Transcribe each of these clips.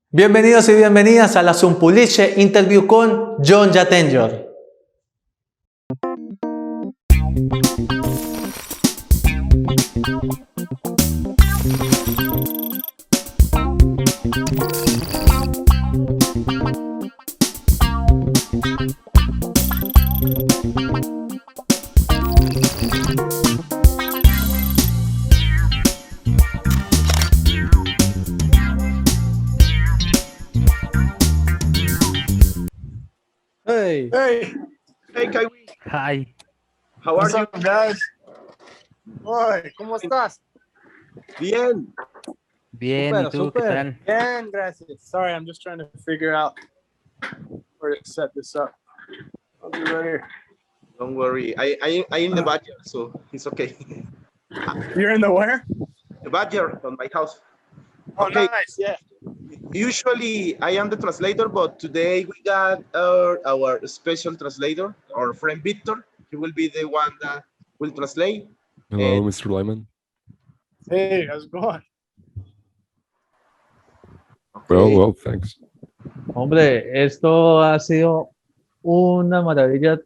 Bienvenidos y bienvenidas a la Unpublished Interview con Jhon Jatenjor. Hey. Hey, Kaiwi. Hi. How are What's you? up, guys? Oy, ¿cómo estás? Bien. Bien, ¿y tú qué tal? Bien, gracias. Sorry, I'm just trying to figure out where to set this up. I'll be right here. Don't worry. I in the backyard, so it's okay. You're in the where? The backyard on my house. Oh, Okay. nice. Yeah. Usually I am the translator, but today we got our special translator, our friend Victor. He will be the one that will translate. Hello, Mr. Lyman. Hey, how's it going? Okay. Well, thanks. Hombre, esto ha sido una maravilla,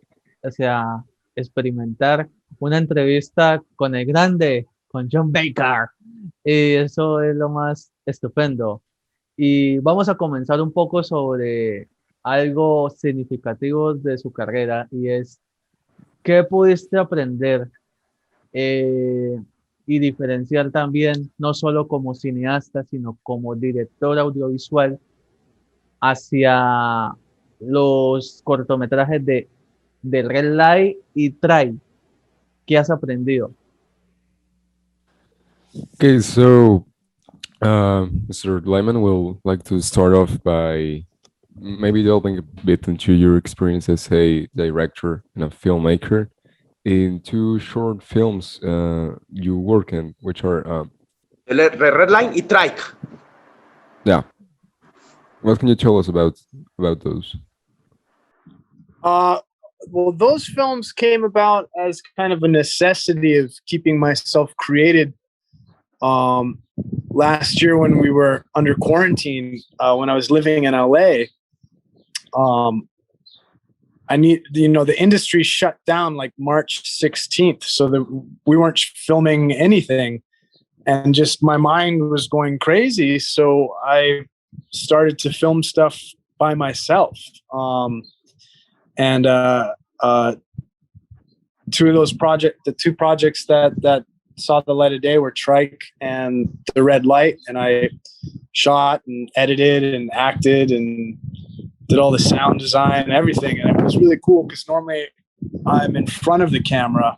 o sea, experimentar una entrevista con el grande, con John Baker. Y eso es lo más estupendo. Y vamos a comenzar un poco sobre algo significativo de su carrera y es, ¿qué pudiste aprender y diferenciar también, no solo como cineasta, sino como director audiovisual, hacia los cortometrajes de Red Light y Try? ¿Qué has aprendido? Okay, so Mr. Lyman will like to start off by maybe delving a bit into your experience as a director and a filmmaker in two short films you work in, which are The red line y trike. yeah. What can you tell us about those? Well, those films came about as kind of a necessity of keeping myself created. Last year when we were under quarantine, when I was living in LA, the industry shut down like March 16th. So we weren't filming anything and just my mind was going crazy. So I started to film stuff by myself. The two projects that saw the light of day were Trike and The Red Light, and I shot and edited and acted and did all the sound design and everything, and it was really cool because normally I'm in front of the camera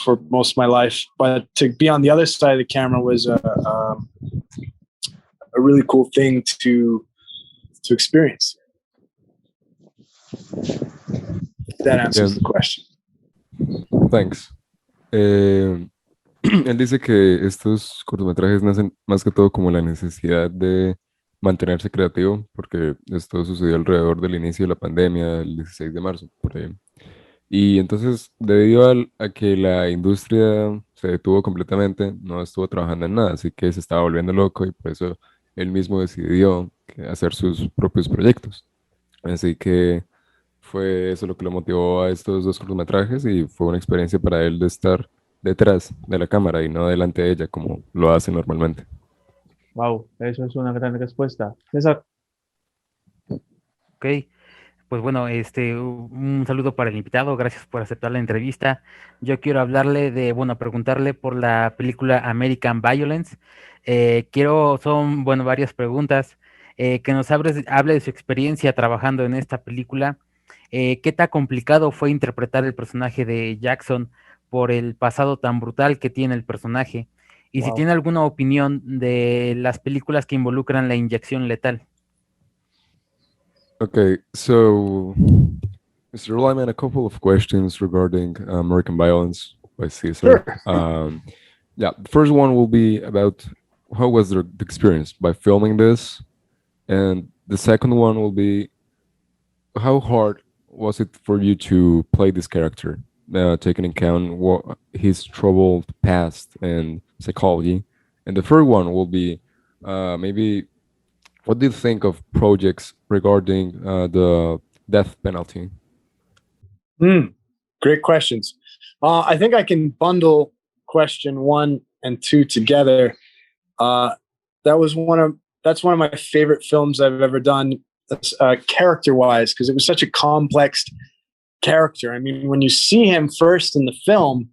for most of my life, but to be on the other side of the camera was a really cool thing to experience. That answers the question. Thanks. Él dice que estos cortometrajes nacen más que todo como la necesidad de mantenerse creativo, porque esto sucedió alrededor del inicio de la pandemia, el 16 de marzo, por ahí. Y entonces, debido a que la industria se detuvo completamente, no estuvo trabajando en nada, así que se estaba volviendo loco y por eso él mismo decidió hacer sus propios proyectos. Así que fue eso lo que lo motivó a estos dos cortometrajes y fue una experiencia para él de estar detrás de la cámara y no delante de ella como lo hace normalmente. Wow, eso es una gran respuesta. César. Ok, pues bueno, un saludo para el invitado, gracias por aceptar la entrevista. Yo quiero preguntarle por la película American Violence. Son varias preguntas. Que nos hable de su experiencia trabajando en esta película. ¿Qué tan complicado fue interpretar el personaje de Jackson por el pasado tan brutal que tiene el personaje? Y si tiene alguna opinión de las películas que involucran la inyección letal. Okay, so Mr. Lyman, a couple of questions regarding American Violence by César. Sure. Yeah, the first one will be about how was the experience by filming this, and the second one will be how hard was it for you to play this character, taking into account his troubled past and psychology, and the third one will be maybe what do you think of projects regarding the death penalty? Great questions. I think I can bundle question 1 and 2 together. That's one of my favorite films I've ever done, character-wise, because it was such a complex character. I mean, when you see him first in the film,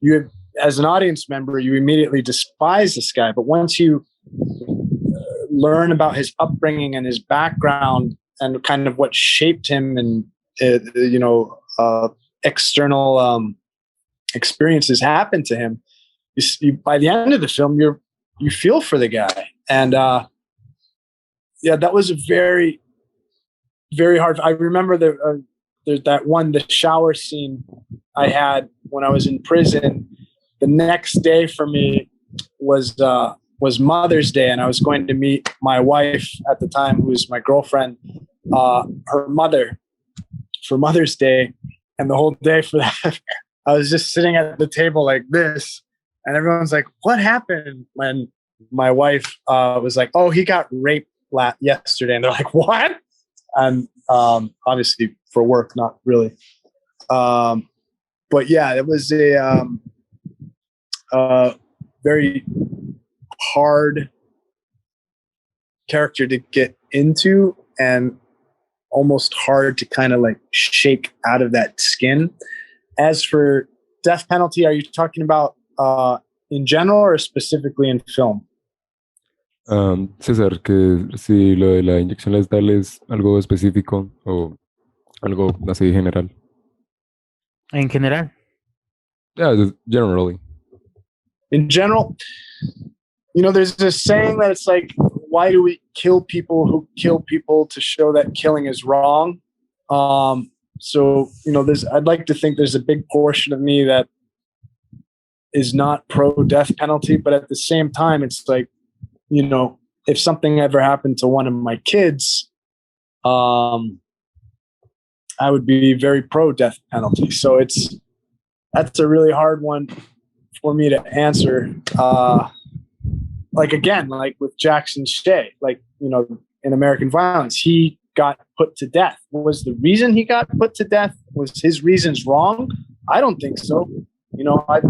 you, as an audience member, you immediately despise this guy. But once you learn about his upbringing and his background and kind of what shaped him, and external experiences happened to him, by the end of the film, you feel for the guy. And that was a very, very hard. I remember there's the shower scene I had when I was in prison. The next day for me was Mother's Day, and I was going to meet my wife at the time, who was my girlfriend, her mother, for Mother's Day. And the whole day for that, I was just sitting at the table like this, and everyone's like, "What happened?" When my wife was like, "Oh, he got raped yesterday," and they're like, "What?" And obviously for work, not really. But yeah, it was a very hard character to get into, and almost hard to kind of like shake out of that skin. As for death penalty, are you talking about in general or specifically in film? César, que si lo de la inyección letal es algo específico o algo así general. En general. Yeah, just generally. In general, there's this saying that it's like, why do we kill people who kill people to show that killing is wrong? So, I'd like to think there's a big portion of me that is not pro death penalty, but at the same time, it's like, if something ever happened to one of my kids, I would be very pro death penalty. So that's a really hard one for me to answer. Like with Jackson Shea, in American Violence, he got put to death. Was the reason he got put to death, was his reasons wrong? I don't think so. I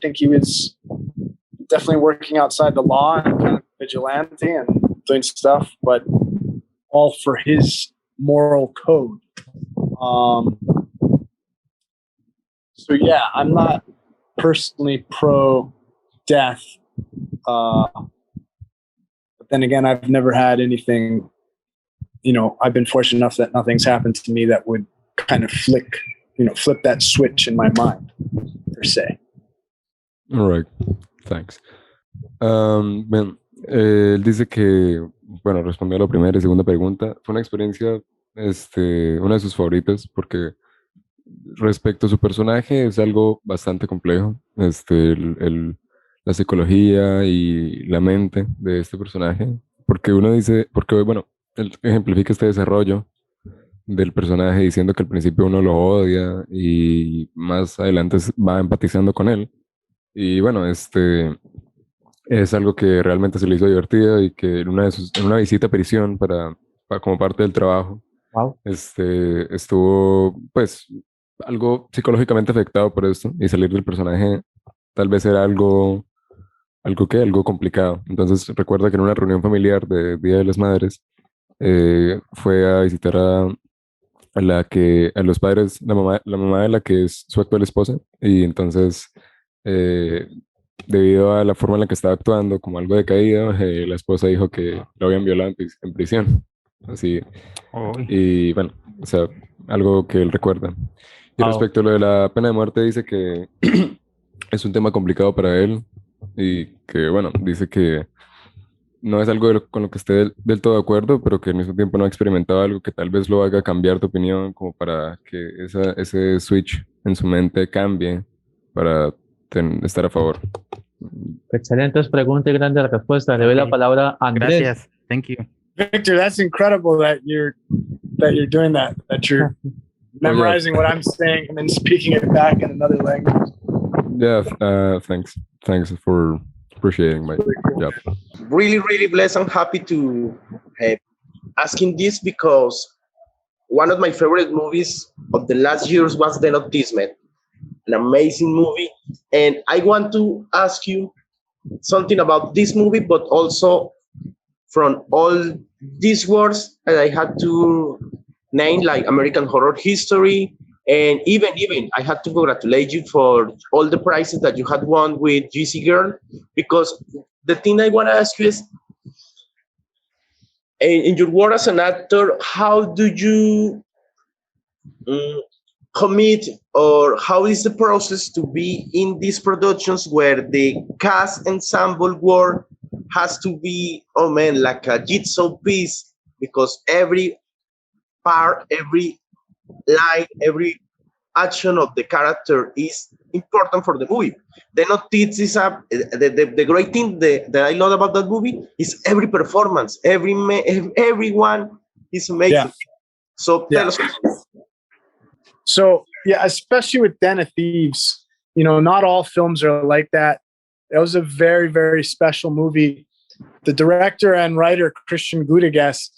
think he was definitely working outside the law and kind of vigilante and doing stuff, but all for his moral code. So yeah, I'm not personally pro death. But then again, I've never had anything, I've been fortunate enough that nothing's happened to me that would kind of flip that switch in my mind, per se. All right, thanks. Él dice que, bueno, respondió a la primera y segunda pregunta. Fue una experiencia, una de sus favoritas, porque respecto a su personaje es algo bastante complejo. La psicología y la mente de este personaje, porque bueno, él ejemplifica este desarrollo del personaje diciendo que al principio uno lo odia y más adelante va empatizando con él. Y bueno, es algo que realmente se le hizo divertido, y que en una visita a prisión como parte del trabajo, Wow. Estuvo pues algo psicológicamente afectado por esto, y salir del personaje tal vez era algo complicado. Entonces recuerda que en una reunión familiar de Día de las Madres fue a visitar a los padres, la mamá de la que es su actual esposa, y entonces debido a la forma en la que estaba actuando, como algo decaído, la esposa dijo que lo habían violado en prisión. Así. Y bueno, o sea, algo que él recuerda. Y respecto a lo de la pena de muerte, dice que es un tema complicado para él, y que, bueno, dice que no es algo con lo que esté del todo de acuerdo, pero que al mismo tiempo no ha experimentado algo que tal vez lo haga cambiar de opinión, como para que ese switch en su mente cambie para estar a favor. Excelentes preguntas y grandes respuestas. Le doy la palabra a Andrés. Gracias. Thank you. Victor, that's incredible that you're doing that you're memorizing what I'm saying and then speaking it back in another language. Yeah, thanks for appreciating my really cool. job. really, really blessed and happy to asking this because one of my favorite movies of the last years was Den Of Thieves, man. An amazing movie. And I want to ask you something about this movie, but also from all these words that I had to name, like American Horror History, and even I had to congratulate you for all the prizes that you had won with GC Girl, because the thing I want to ask you is, in your work as an actor, how do you commit, or how is the process to be in these productions where the cast ensemble work has to be, oh man, like a jigsaw piece, because every part, every line, every action of the character is important for the movie. Then not Thieves is the great thing that I love about that movie is every performance, everyone is amazing. Yeah. So tell us. So yeah, especially with Den of Thieves, you know, not all films are like that. It was a very, very special movie. The director and writer Christian Gudegas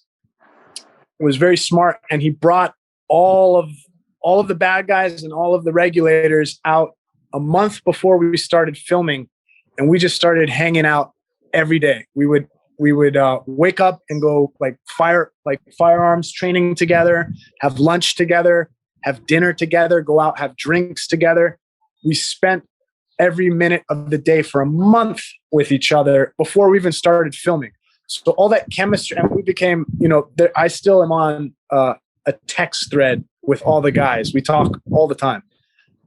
was very smart, and he brought all of the bad guys and all of the regulators out a month before we started filming, and we just started hanging out every day. We would wake up and go firearms training together, have lunch together, have dinner together, go out, have drinks together. We spent every minute of the day for a month with each other before we even started filming. So all that chemistry, and we became, you know, I still am on a text thread with all the guys. We talk all the time.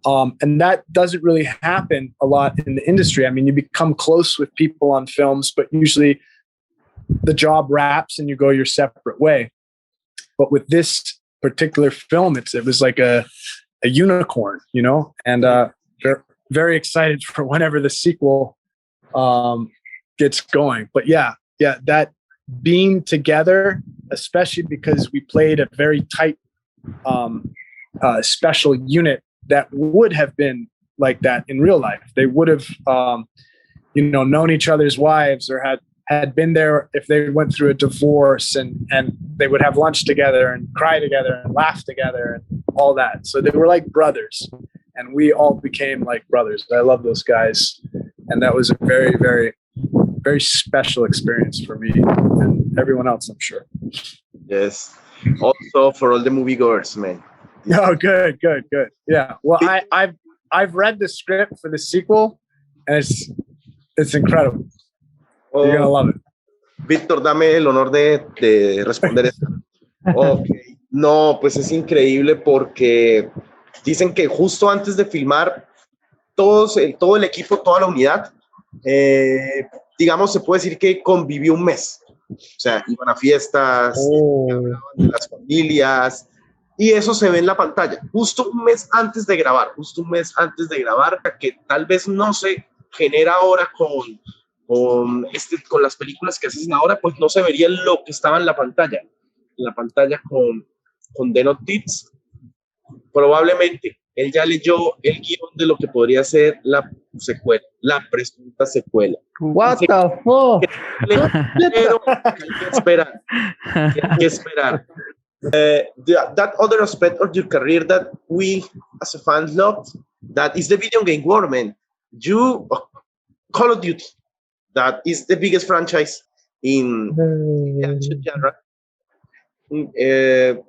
And that doesn't really happen a lot in the industry. I mean, you become close with people on films, but usually the job wraps and you go your separate way. But with this particular film, it was like a unicorn, you know, and they're very excited for whenever the sequel gets going. But yeah, that being together, especially because we played a very tight special unit that would have been like that in real life. They would have, known each other's wives, or had been there if they went through a divorce, and they would have lunch together and cry together and laugh together and all that. So they were like brothers, and we all became like brothers. I love those guys. And that was a very, very, very special experience for me and everyone else, I'm sure. Yes. Also for all the moviegoers, man. Oh, good. Yeah. Well, I've read the script for the sequel, and it's incredible. You're gonna love it. Víctor, dame el honor de responder esto. Okay. No, pues es increíble porque dicen que justo antes de filmar, todo el equipo, toda la unidad, digamos, se puede decir que convivió un mes. O sea, iban a fiestas, hablaban de las familias, y eso se ve en la pantalla. Justo un mes antes de grabar, que tal vez no se genera ahora con las películas que hacen ahora, pues no se vería lo que estaba en la pantalla. Con Den Of Thieves, probablemente él ya leyó el guión de lo que podría ser la secuela, la presunta secuela. What the fuck? Pero hay que esperar. That other aspect of your career that we as a fans loved, that is the video game world, man. Call of Duty, that is the biggest franchise in the action genre.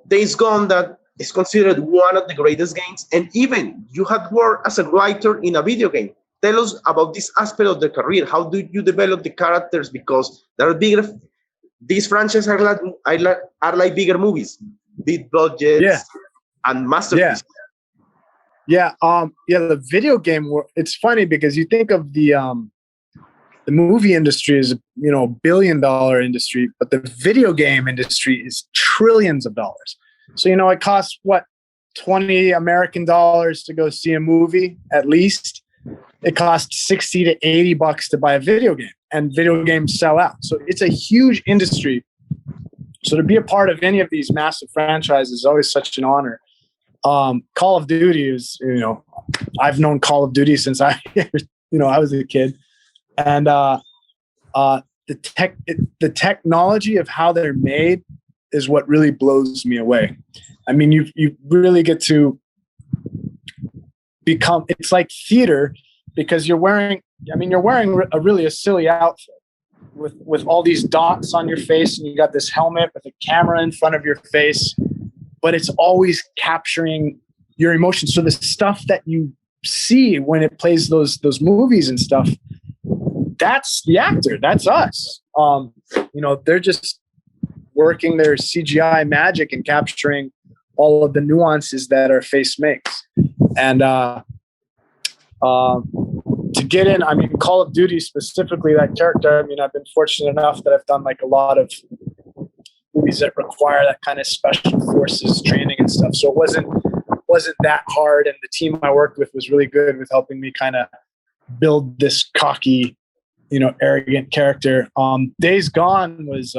Days Gone, that is considered one of the greatest games, and even you had worked as a writer in a video game. Tell us about this aspect of the career. How do you develop the characters? Because there are bigger. These franchises are like bigger movies, big budgets, and masterpieces. Yeah. The video game world. It's funny because you think of the movie industry is, $1 billion industry, but the video game industry is trillions of dollars. So, it costs $20 American to go see a movie at least. It costs $60 to $80 to buy a video game, and video games sell out. So it's a huge industry. So to be a part of any of these massive franchises is always such an honor. Call of Duty is, I've known Call of Duty since I was a kid. And the technology of how they're made is what really blows me away. I mean, you really get to become, it's like theater, because you're wearing a silly outfit with all these dots on your face, and you got this helmet with a camera in front of your face, but it's always capturing your emotions. So the stuff that you see when it plays those movies and stuff, that's the actor, that's us. They're just working their CGI magic and capturing all of the nuances that our face makes. And to get in, I mean, Call of Duty specifically, that character, I mean, I've been fortunate enough that I've done like a lot of movies that require that kind of special forces training and stuff. So it wasn't that hard. And the team I worked with was really good with helping me kind of build this cocky, arrogant character. Days Gone was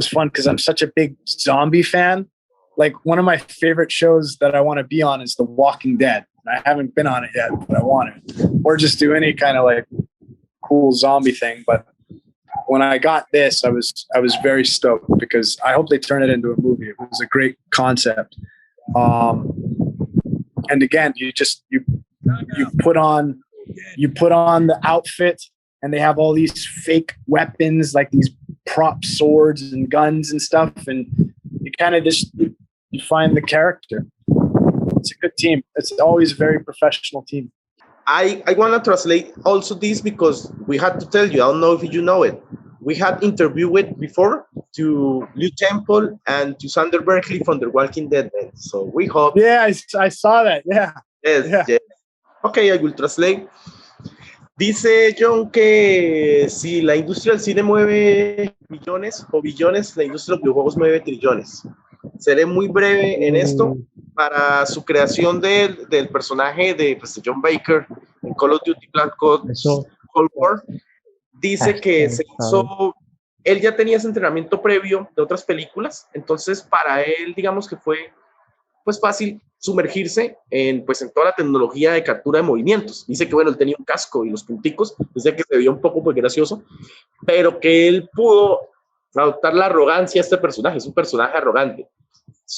fun because I'm such a big zombie fan. Like, one of my favorite shows that I want to be on is The Walking Dead. I haven't been on it yet, but I want to. Or just do any kind of like cool zombie thing. But when I got this, I was very stoked because I hope they turn it into a movie. It was a great concept. And again, you put on the outfit, and they have all these fake weapons, like these prop swords and guns and stuff, and you kind of just you find the character. It's a good team. It's always a very professional team. I want to translate also this because we had to tell you, I don't know if you know it, we had interviewed before to Lew Temple and to Sander Berkeley from The Walking Dead. So we hope. Yeah, I saw that. Yeah. Yes, yeah. Yes. Okay, I will translate. Dice John que si la industria del cine mueve millones o billones, la industria de los videojuegos mueve trillones. Seré muy breve en esto. Para su creación del personaje de John Baker en Call of Duty Black Ops Cold War, dice que se hizo, él ya tenía ese entrenamiento previo de otras películas, entonces para él, digamos que fue pues fácil sumergirse en toda la tecnología de captura de movimientos. Dice que, bueno, él tenía un casco y los punticos, dice que se veía un poco pues gracioso, pero que él pudo adoptar la arrogancia a este personaje, es un personaje arrogante.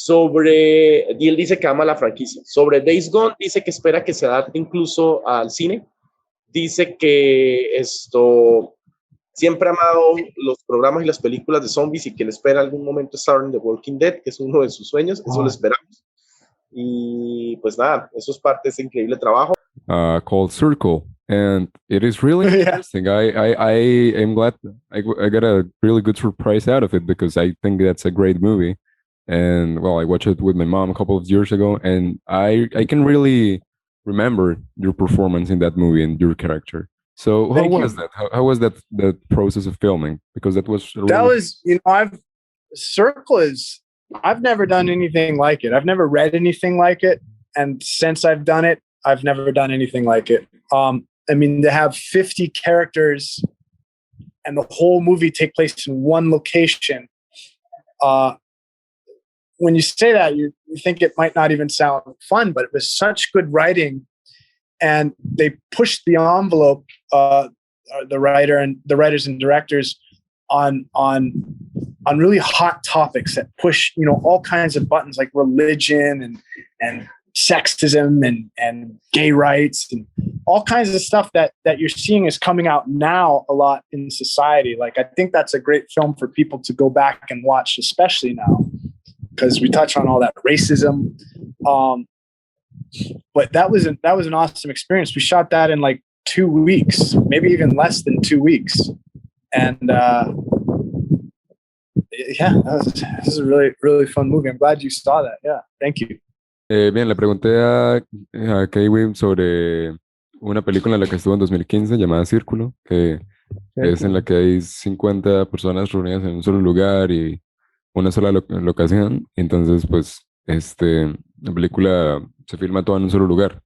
Y él dice que ama la franquicia. Sobre Days Gone, dice que espera que se adapte incluso al cine. Dice que siempre ha amado los programas y las películas de zombies y que le espera algún momento estar en The Walking Dead, que es uno de sus sueños. Eso lo esperamos. Y pues nada, eso es parte de ese increíble trabajo. Called Circle, and it is really interesting. I am glad I got a really good surprise out of it because I think that's a great movie. And well, I watched it with my mom a couple of years ago, and I can really remember your performance in that movie and your character. So how was that? How was that process of filming? Because that was Circle is, I've never done anything like it. I've never read anything like it, and since I've done it, I've never done anything like it. I mean, to have 50 characters and the whole movie take place in one location. When you say that, you think it might not even sound fun, but it was such good writing, and they pushed the envelope, the writers and directors on really hot topics that push, all kinds of buttons like religion and sexism and gay rights and all kinds of stuff that you're seeing is coming out now a lot in society. Like, I think that's a great film for people to go back and watch, especially now, because we touch on all that racism. But that was an awesome experience. We shot that in like 2 weeks, maybe even less than 2 weeks. And this is a really, really fun movie. I'm glad you saw that. Yeah, thank you. Bien, le pregunté a Kaiwi sobre una película en la que estuvo en 2015 llamada Círculo, que es en la que hay 50 personas reunidas en un solo lugar y una sola locación. Entonces, pues, la película se filma toda en un solo lugar.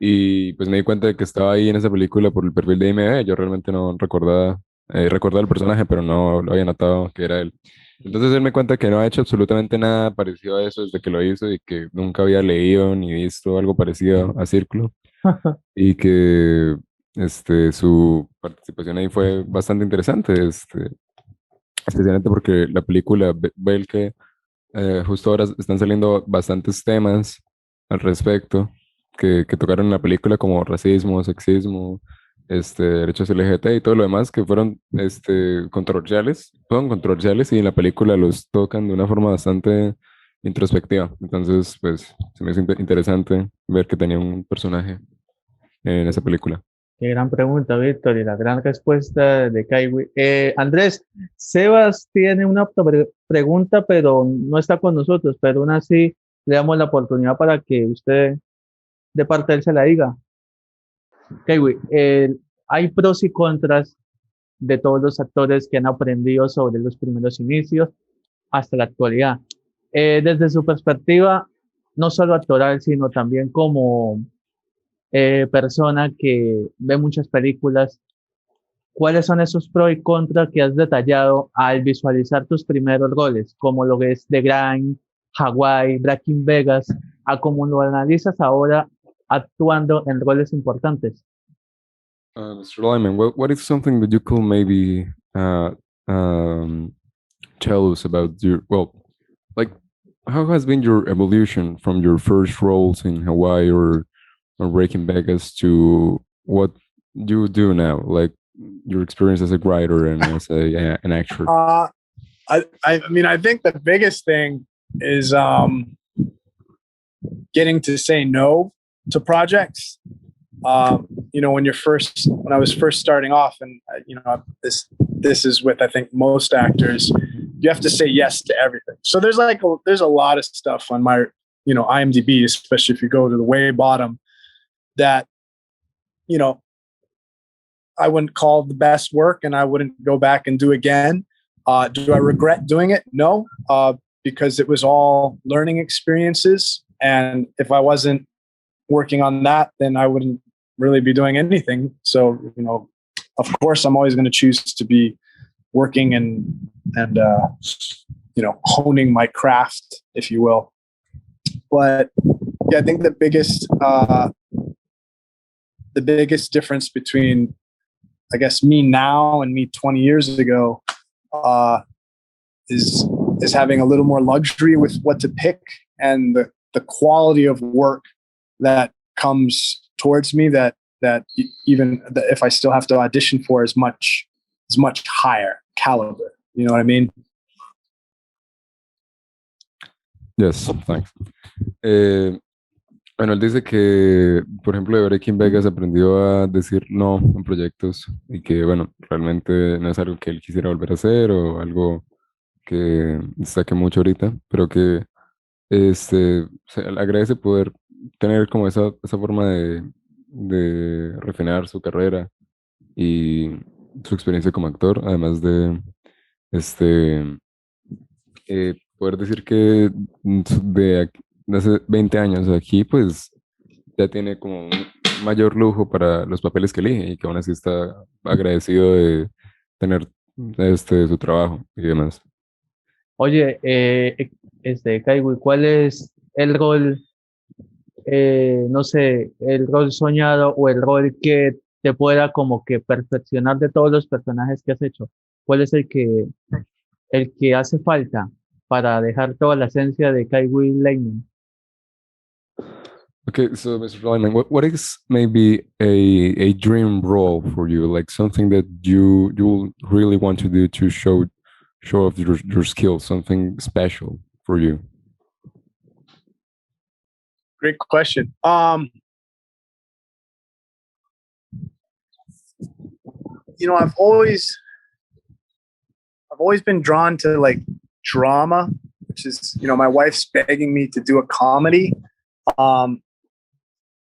Y pues me di cuenta de que estaba ahí en esa película por el perfil de IMDb. Yo realmente no recordaba el personaje, pero no lo había notado que era él. Entonces él me cuenta que no ha hecho absolutamente nada parecido a eso desde que lo hizo y que nunca había leído ni visto algo parecido a Círculo. Y que su participación ahí fue bastante interesante, especialmente porque la película ve el que justo ahora están saliendo bastantes temas al respecto que tocaron en la película como racismo, sexismo, derechos LGBT y todo lo demás que fueron fueron controversiales y en la película los tocan de una forma bastante introspectiva. Entonces, pues se me hizo interesante ver que tenía un personaje en esa película. Qué gran pregunta, Víctor, y la gran respuesta de Kaiwi. Andrés, Sebas tiene una pregunta, pero no está con nosotros, pero aún así le damos la oportunidad para que usted de parte de él se la diga. Kaiwi, hay pros y contras de todos los actores que han aprendido sobre los primeros inicios hasta la actualidad. Desde su perspectiva, no solo actoral, sino también como persona que ve muchas películas, ¿cuáles son esos pros y contras que has detallado al visualizar tus primeros roles, como lo que es The Grind, Hawaii, Breaking Vegas, a cómo lo analizas ahora actuando en roles importantes? Mr. Lyman, what is something that you could maybe tell us about like how has been your evolution from your first roles in Hawaii or Breaking Vegas to what you do now, like your experience as a writer and as an actor? I mean, I think the biggest thing is getting to say no to projects. When I was first starting off, and this is with, I think, most actors, you have to say yes to everything. So there's a lot of stuff on my IMDb, especially if you go to the way bottom, that I wouldn't call the best work, and I wouldn't go back and do again. Do I regret doing it? No, because it was all learning experiences, and if I wasn't working on that, then I wouldn't really be doing anything. So, of course, I'm always going to choose to be working and honing my craft, if you will. But yeah, I think the biggest difference between, I guess, me now and me 20 years ago is having a little more luxury with what to pick, and the quality of work that comes towards me that even if I still have to audition for is much higher caliber. You know what I mean? Yes, thanks. Bueno, él dice que, por ejemplo, de Breaking Vegas aprendió a decir no en proyectos y que, bueno, realmente no es algo que él quisiera volver a hacer o algo que destaque mucho ahorita, pero que se le agradece poder tener como esa forma de refinar su carrera y su experiencia como actor, además de poder decir que de hace 20 años aquí, pues ya tiene como un mayor lujo para los papeles que elige y que aún así está agradecido de tener su trabajo y demás. Oye, Kaiwi, ¿cuál es el rol, no sé, el rol soñado o el rol que te pueda como que perfeccionar de todos los personajes que has hecho? ¿Cuál es el que hace falta para dejar toda la esencia de Kaiwi Lyman? Okay, so Mr. Lyman, what is maybe a dream role for you, like something that you really want to do to show off your skills, something special for you? Great question. I've always been drawn to like drama, which is, my wife's begging me to do a comedy.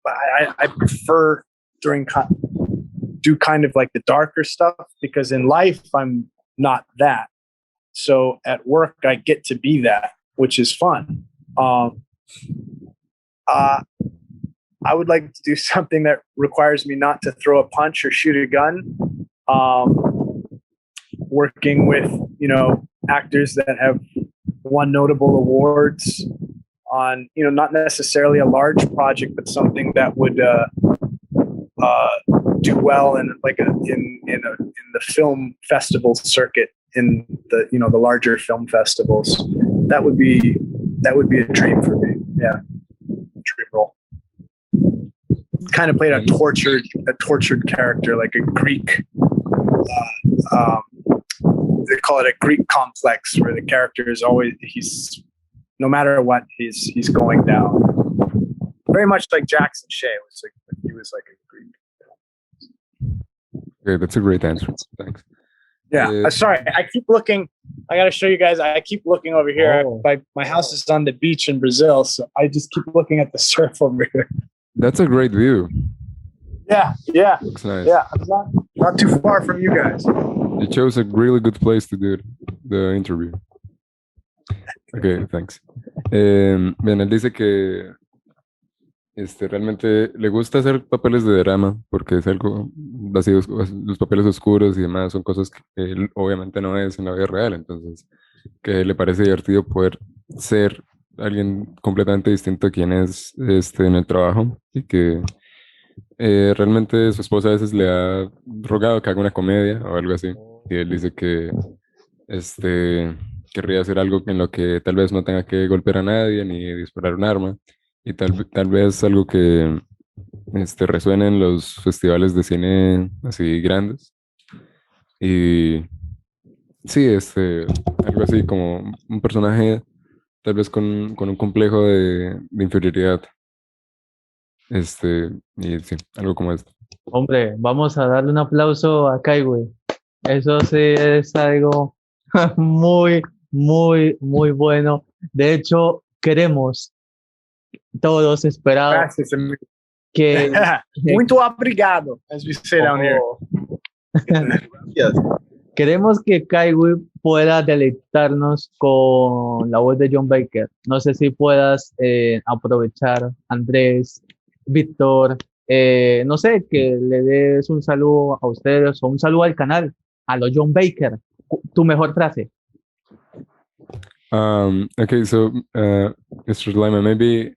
But I prefer do kind of like the darker stuff, because in life I'm not that. So at work I get to be that, which is fun. I would like to do something that requires me not to throw a punch or shoot a gun. Working with, actors that have won notable awards on, not necessarily a large project, but something that would do well in the film festival circuit, in the the larger film festivals. That would be a dream for me. Yeah, dream role. Kind of played a tortured character, like a Greek. They call it a Greek complex, where the character is always no matter what, he's going down. Very much like Jackson Shea he was like a Greek. Okay, that's a great answer. Thanks. Yeah, sorry, I keep looking. I got to show you guys. I keep looking over here. Oh. My house is on the beach in Brazil, so I just keep looking at the surf over here. That's a great view. Yeah. Looks nice. Yeah, I'm not too far from you guys. You chose a really good place to do the interview. Okay, thanks. Bien, él dice que realmente le gusta hacer papeles de drama porque es algo así, los papeles oscuros y demás son cosas que él obviamente no es en la vida real, entonces que le parece divertido poder ser alguien completamente distinto a quien es en el trabajo, y que realmente su esposa a veces le ha rogado que haga una comedia o algo así, y él dice que querría hacer algo en lo que tal vez no tenga que golpear a nadie ni disparar un arma, y tal vez algo que resuene en los festivales de cine así grandes. Y sí, algo así como un personaje tal vez con un complejo de inferioridad. Y sí, algo como esto. Hombre, vamos a darle un aplauso a Kaiwi. Eso sí es algo muy, muy, muy bueno. De hecho, queremos todos esperados Gracias, amigo. que Muito obrigado, as we say down here. Gracias. queremos que Kaiwi pueda deleitarnos con la voz de John Baker. No sé si puedas aprovechar, Andrés, Víctor, no sé, que le des un saludo a ustedes o un saludo al canal, a lo John Baker. Tu mejor frase. Okay, so Mr. Lyman, maybe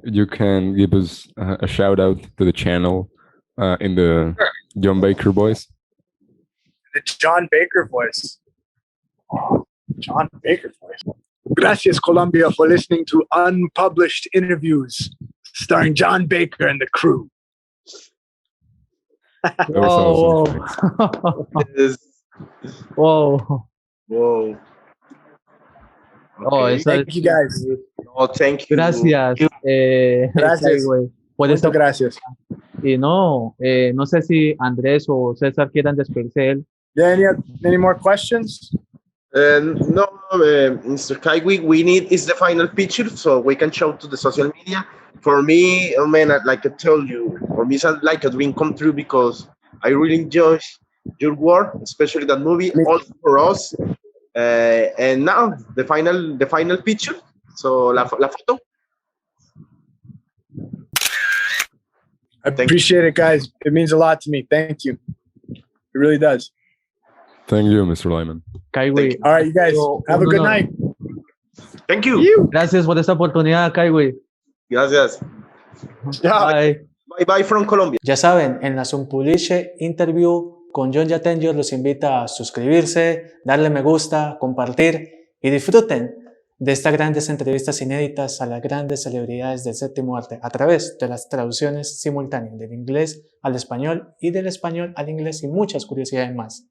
you can give us a shout out to the channel in the John Baker voice. The John Baker voice. Oh, John Baker voice. Gracias, Colombia, for listening to Unpublished Interviews, starring John Baker and the crew. That was awesome. Yes. Wow. Wow. Oh, Okay. eso Thank you, guys. No, thank you. Gracias. Gracias. Kaiwi, por Muchas esta- gracias. Y no sé si Andrés o César quieran despedirse de él. Yeah, any more questions? No, Mr. Kaiwi, we need is the final picture so we can show to the social media. For me, oh man, like I told you, for me it's like a dream come true because I really enjoy your work, especially that movie, also for us. And now the final picture. So la foto. I appreciate it, guys. It means a lot to me. Thank you. It really does. Thank you, Mr. Lyman. Kaiwi, All right, you guys. Have a good night. Thank you. gracias por esta oportunidad, Kaiwi. Gracias. Bye. Bye bye from Colombia. Ya saben, en la Unpublished Interview con Jhon Jatenjor los invita a suscribirse, darle me gusta, compartir y disfruten de estas grandes entrevistas inéditas a las grandes celebridades del séptimo arte a través de las traducciones simultáneas del inglés al español y del español al inglés y muchas curiosidades más.